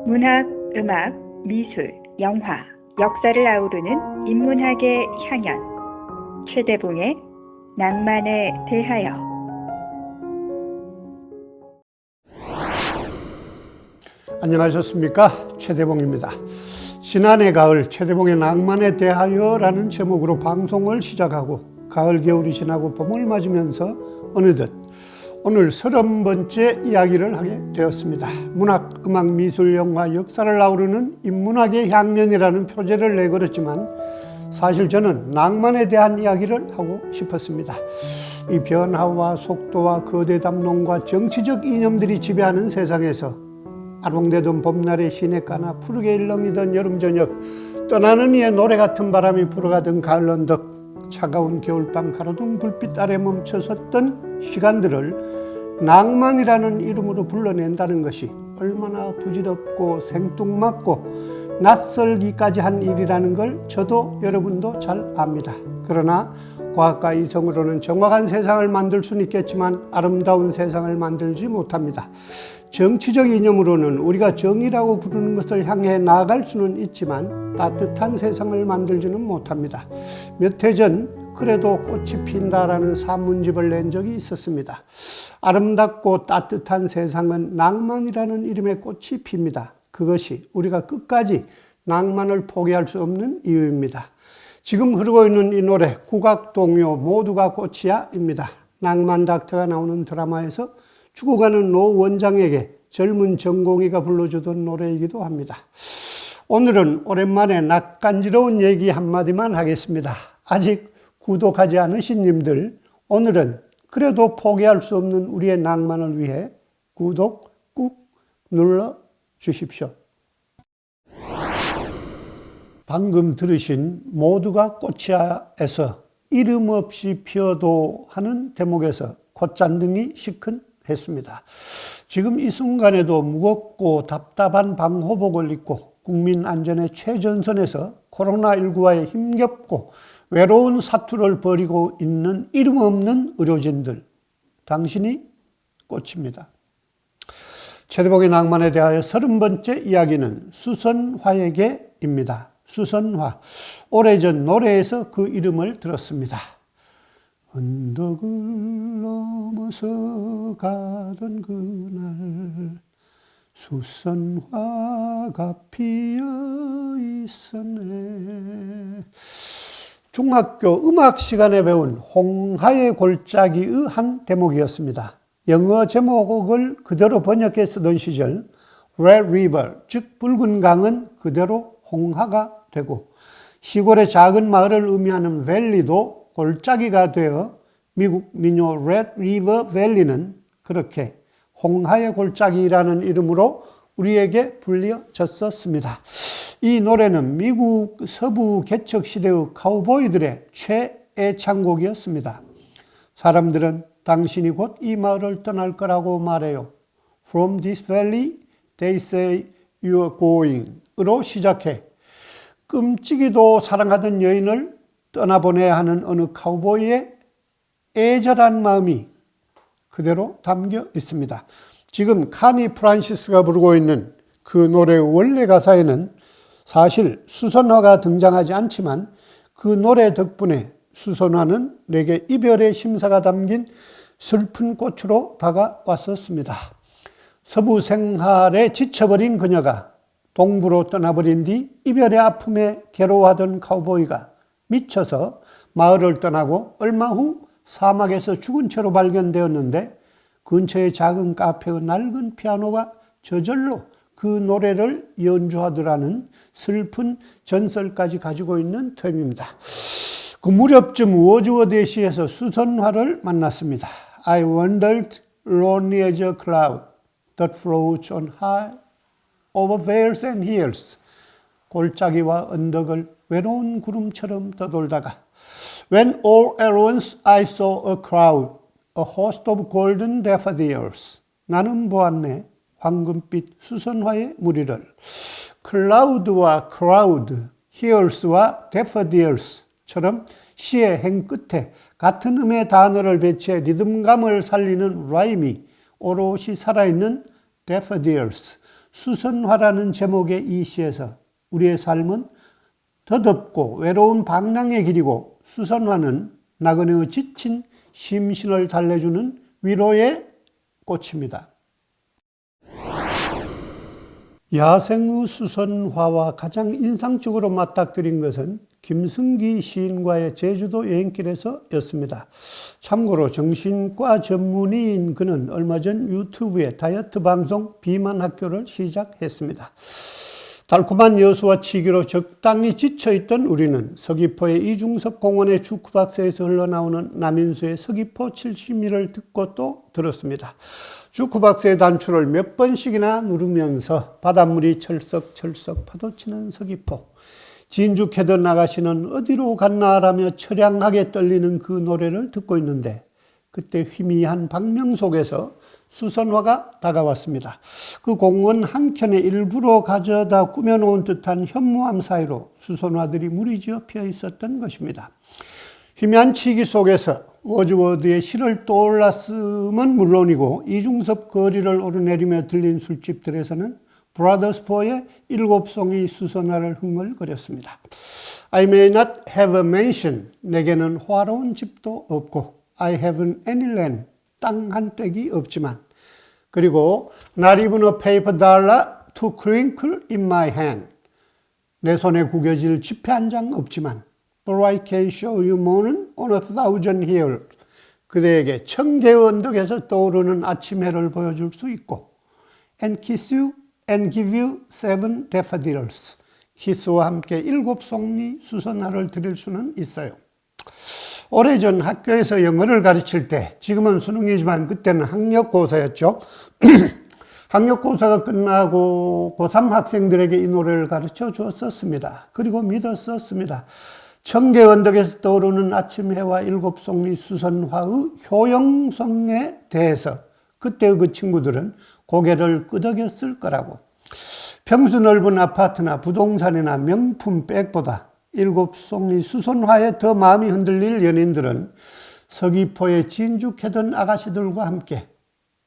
문학, 음악, 미술, 영화, 역사를 아우르는 인문학의 향연. 최대봉의 낭만에 대하여. 안녕하셨습니까? 최대봉입니다. 지난해 가을 최대봉의 낭만에 대하여라는 제목으로 방송을 시작하고 가을 겨울이 지나고 봄을 맞으면서 어느덧 오늘 30번째 이야기를 하게 되었습니다. 문학, 음악, 미술, 영화, 역사를 아우르는 인문학의 향연이라는 표제를 내걸었지만 사실 저는 낭만에 대한 이야기를 하고 싶었습니다. 이 변화와 속도와 거대 담론과 정치적 이념들이 지배하는 세상에서 아롱대던 봄날의 시냇가나 푸르게 일렁이던 여름 저녁, 떠나는 이의 노래 같은 바람이 불어가던 가을 언덕, 차가운 겨울밤 가로등 불빛 아래 멈춰섰던 시간들을 낭만이라는 이름으로 불러낸다는 것이 얼마나 부질없고 생뚱맞고 낯설기까지 한 일이라는 걸 저도 여러분도 잘 압니다. 그러나 과학과 이성으로는 정확한 세상을 만들 수는 있겠지만 아름다운 세상을 만들지 못합니다. 정치적 이념으로는 우리가 정의라고 부르는 것을 향해 나아갈 수는 있지만 따뜻한 세상을 만들지는 못합니다. 몇 해 전 그래도 꽃이 핀다라는 산문집을 낸 적이 있었습니다. 아름답고 따뜻한 세상은 낭만이라는 이름의 꽃이 핍니다. 그것이 우리가 끝까지 낭만을 포기할 수 없는 이유입니다. 지금 흐르고 있는 이 노래 국악동요 모두가 꽃이야입니다. 낭만 닥터가 나오는 드라마에서 죽어가는 노 원장에게 젊은 전공의가 불러주던 노래이기도 합니다. 오늘은 오랜만에 낯간지러운 얘기 한마디만 하겠습니다. 아직 구독하지 않으신 님들, 오늘은 그래도 포기할 수 없는 우리의 낭만을 위해 구독 꾹 눌러 주십시오. 방금 들으신 모두가 꽃이야에서 이름 없이 피어도 하는 대목에서 콧잔등이 시큰했습니다. 지금 이 순간에도 무겁고 답답한 방호복을 입고 국민 안전의 최전선에서 코로나19와의 힘겹고 외로운 사투를 벌이고 있는 이름 없는 의료진들, 당신이 꽃입니다. 최대봉의 낭만에 대하여 30번째 이야기는 수선화에게입니다. 수선화, 오래전 노래에서 그 이름을 들었습니다. 언덕을 넘어서 가던 그날 수선화가 피어 있었네. 중학교 음악 시간에 배운 홍하의 골짜기의 한 대목이었습니다. 영어 제목을 그대로 번역해 쓰던 시절 Red River, 즉 붉은 강은 그대로 홍하가 되고 시골의 작은 마을을 의미하는 밸리도 골짜기가 되어 미국 민요 Red River Valley는 그렇게 홍하의 골짜기라는 이름으로 우리에게 불려졌었습니다. 이 노래는 미국 서부 개척 시대의 카우보이들의 최애창곡이었습니다. 사람들은 당신이 곧 이 마을을 떠날 거라고 말해요. From this valley, they say you're going. 으로 시작해 끔찍이도 사랑하던 여인을 떠나보내야 하는 어느 카우보이의 애절한 마음이 그대로 담겨 있습니다. 지금 카니 프란시스가 부르고 있는 그 노래의 원래 가사에는 사실 수선화가 등장하지 않지만 그 노래 덕분에 수선화는 내게 이별의 심사가 담긴 슬픈 꽃으로 다가왔었습니다. 서부 생활에 지쳐버린 그녀가 동부로 떠나버린 뒤 이별의 아픔에 괴로워하던 카우보이가 미쳐서 마을을 떠나고 얼마 후 사막에서 죽은 채로 발견되었는데 근처의 작은 카페의 낡은 피아노가 저절로 그 노래를 연주하더라는 슬픈 전설까지 가지고 있는 터입니다. 그 무렵쯤 워즈워드시에서 수선화를 만났습니다. I wandered lonely as a cloud that floats on high over vales and hills. 골짜기와 언덕을 외로운 구름처럼 떠돌다가 When all at once I saw a crowd, a host of golden daffodils. 나는 보았네 황금빛 수선화의 무리를. 클라우드와 크라우드, 히얼스와 데퍼딜스처럼 시의 행 끝에 같은 음의 단어를 배치해 리듬감을 살리는 라임이 오롯이 살아있는 daffodils, 수선화라는 제목의 이 시에서 우리의 삶은 더덥고 외로운 방랑의 길이고 수선화는 나그네의 지친 심신을 달래주는 위로의 꽃입니다. 야생의 수선화와 가장 인상적으로 맞닥뜨린 것은 김승기 시인과의 제주도 여행길에서였습니다. 참고로 정신과 전문의인 그는 얼마 전 유튜브에 다이어트 방송 비만학교를 시작했습니다. 달콤한 여수와 치기로 적당히 지쳐있던 우리는 서귀포의 이중섭 공원의 주크박스에서 흘러나오는 남인수의 서귀포 70리를 듣고 또 들었습니다. 주크박스의 단추를 몇 번씩이나 누르면서 바닷물이 철썩철썩 파도치는 서귀포. 진주 캐던 아가씨는 어디로 갔나라며 처량하게 떨리는 그 노래를 듣고 있는데 그때 희미한 방명 속에서 수선화가 다가왔습니다. 그 공원 한켠에 일부러 가져다 꾸며놓은 듯한 현무암 사이로 수선화들이 무리지어 피어 있었던 것입니다. 희미한 치기 속에서 워즈워드의 시를 떠올랐음은 물론이고 이중섭 거리를 오르내리며 들린 술집들에서는 브라더스 포의 7송이 수선화를 흥얼거렸습니다. I may not have a mansion, 내게는 화로운 집도 없고 I haven't any land, 땅 한 떼기 없지만 그리고 not even a paper dollar to crinkle in my hand, 내 손에 구겨질 지폐 한 장 없지만 But I can show you moon on a thousand hills, 그대에게 1000개의 언덕에서 떠오르는 아침 해를 보여줄 수 있고 And kiss you and give you 7 daffodils, 키스와 함께 7송이 수선화를 드릴 수는 있어요. 오래전 학교에서 영어를 가르칠 때, 지금은 수능이지만 그때는 학력고사였죠. 학력고사가 끝나고 고3 학생들에게 이 노래를 가르쳐 주었었습니다. 그리고 믿었었습니다. 1000개 언덕에서 떠오르는 아침 해와 7송이 수선화의 효용성에 대해서 그때의 그 친구들은 고개를 끄덕였을 거라고. 평수 넓은 아파트나 부동산이나 명품 백보다 7송이 수선화에 더 마음이 흔들릴 연인들은 서귀포에 진주 캐던 아가씨들과 함께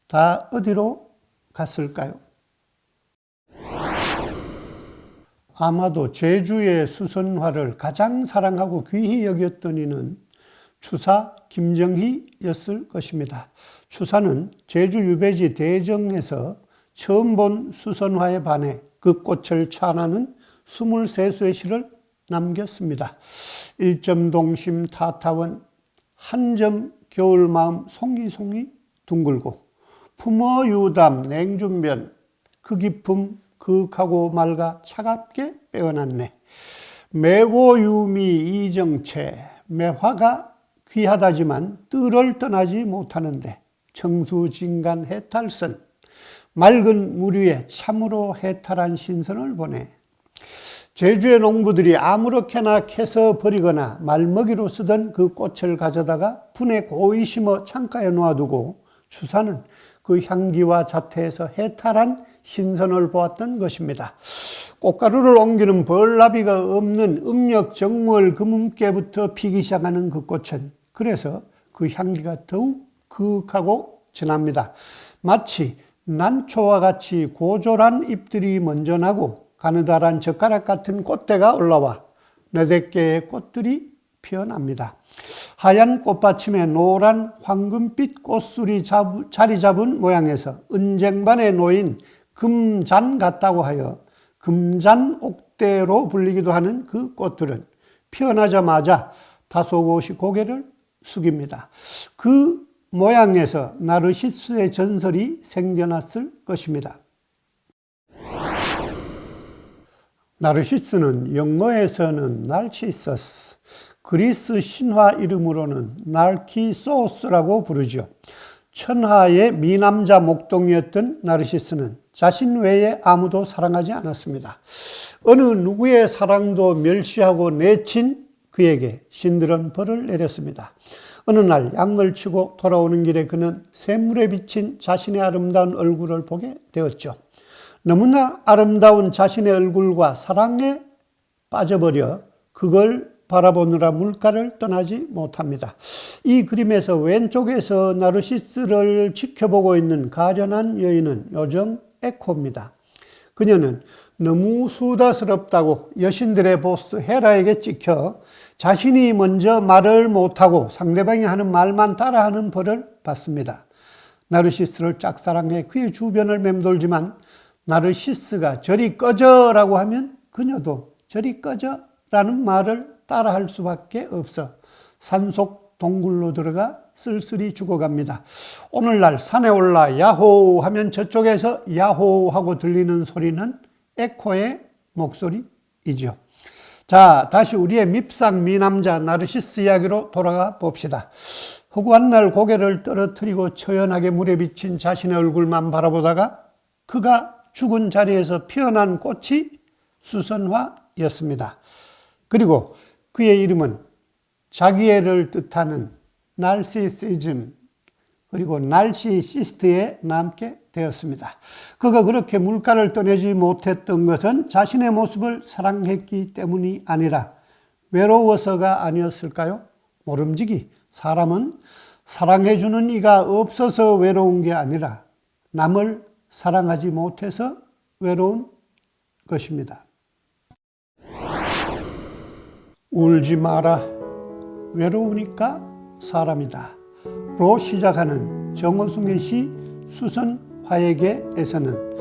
다 어디로 갔을까요? 아마도 제주의 수선화를 가장 사랑하고 귀히 여겼던 이는 추사 김정희였을 것입니다. 추사는 제주 유배지 대정에서 처음 본 수선화에 반해 그 꽃을 찬하는 23수의 시를 남겼습니다. 1점 동심 타타원, 한 점 겨울마음 송이송이 둥글고 품어 유담 냉준변, 그 기품 그윽하고 맑아 차갑게 빼어났네. 매고 유미 이정체, 매화가 귀하다지만 뜰을 떠나지 못하는데 청수진간 해탈선, 맑은 물 위에 참으로 해탈한 신선을 보내. 제주의 농부들이 아무렇게나 캐서 버리거나 말먹이로 쓰던 그 꽃을 가져다가 분에 고이 심어 창가에 놓아두고 추사는 그 향기와 자태에서 해탈한 신선을 보았던 것입니다. 꽃가루를 옮기는 벌나비가 없는 음력 정월 금음께부터 피기 시작하는 그 꽃은 그래서 그 향기가 더욱 그윽하고 진합니다. 마치 난초와 같이 고졸한 잎들이 먼저 나고 가느다란 젓가락 같은 꽃대가 올라와 너댓 개의 꽃들이 피어납니다. 하얀 꽃받침에 노란 황금빛 꽃술이 자리 잡은 모양에서 은쟁반에 놓인 금잔 같다고 하여 금잔옥대로 불리기도 하는 그 꽃들은 피어나자마자 다소곳이 고개를 숙입니다. 그 모양에서 나르시스의 전설이 생겨났을 것입니다. 나르시스는 영어에서는 날치서스, 그리스 신화 이름으로는 날키소스라고 부르죠. 천하의 미남자 목동이었던 나르시스는 자신 외에 아무도 사랑하지 않았습니다. 어느 누구의 사랑도 멸시하고 내친 그에게 신들은 벌을 내렸습니다. 어느 날 양을 치고 돌아오는 길에 그는 샘물에 비친 자신의 아름다운 얼굴을 보게 되었죠. 너무나 아름다운 자신의 얼굴과 사랑에 빠져버려 그걸 바라보느라 물가를 떠나지 못합니다. 이 그림에서 왼쪽에서 나르시스를 지켜보고 있는 가련한 여인은 요정 에코입니다. 그녀는 너무 수다스럽다고 여신들의 보스 헤라에게 찍혀 자신이 먼저 말을 못하고 상대방이 하는 말만 따라하는 벌을 받습니다. 나르시스를 짝사랑해 그의 주변을 맴돌지만 나르시스가 저리 꺼져라고 하면 그녀도 저리 꺼져라는 말을 따라할 수밖에 없어 산속 동굴로 들어가 쓸쓸히 죽어갑니다. 오늘날 산에 올라 야호 하면 저쪽에서 야호 하고 들리는 소리는 에코의 목소리이죠. 자, 다시 우리의 밉상 미남자 나르시스 이야기로 돌아가 봅시다. 허구한 날 고개를 떨어뜨리고 처연하게 물에 비친 자신의 얼굴만 바라보다가 그가 죽은 자리에서 피어난 꽃이 수선화였습니다. 그리고 그의 이름은 자기애를 뜻하는 날시시즘 그리고 날시시스트에 남게 되었습니다. 그가 그렇게 물가를 떠내지 못했던 것은 자신의 모습을 사랑했기 때문이 아니라 외로워서가 아니었을까요? 모름지기 사람은 사랑해주는 이가 없어서 외로운 게 아니라 남을 사랑하지 못해서 외로운 것입니다. 울지 마라. 외로우니까 사람이다. 로 시작하는 정원숭의 시 수선화에게에서는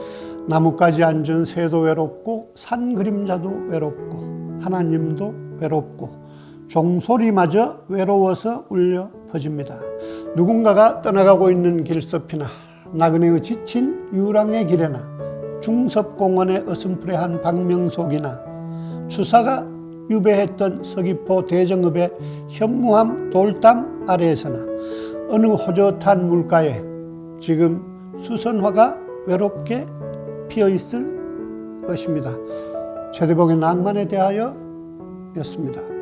나뭇가지 앉은 새도 외롭고 산 그림자도 외롭고 하나님도 외롭고 종소리마저 외로워서 울려 퍼집니다. 누군가가 떠나가고 있는 길섭이나 나그네의 지친 유랑의 길에나 중섭공원의 어슴푸레한 박명속이나 추사가 유배했던 서귀포 대정읍의 현무암 돌담 아래에서나 어느 호젓한 물가에 지금 수선화가 외롭게 피어있을 것입니다. 최대봉의 낭만에 대하여 였습니다.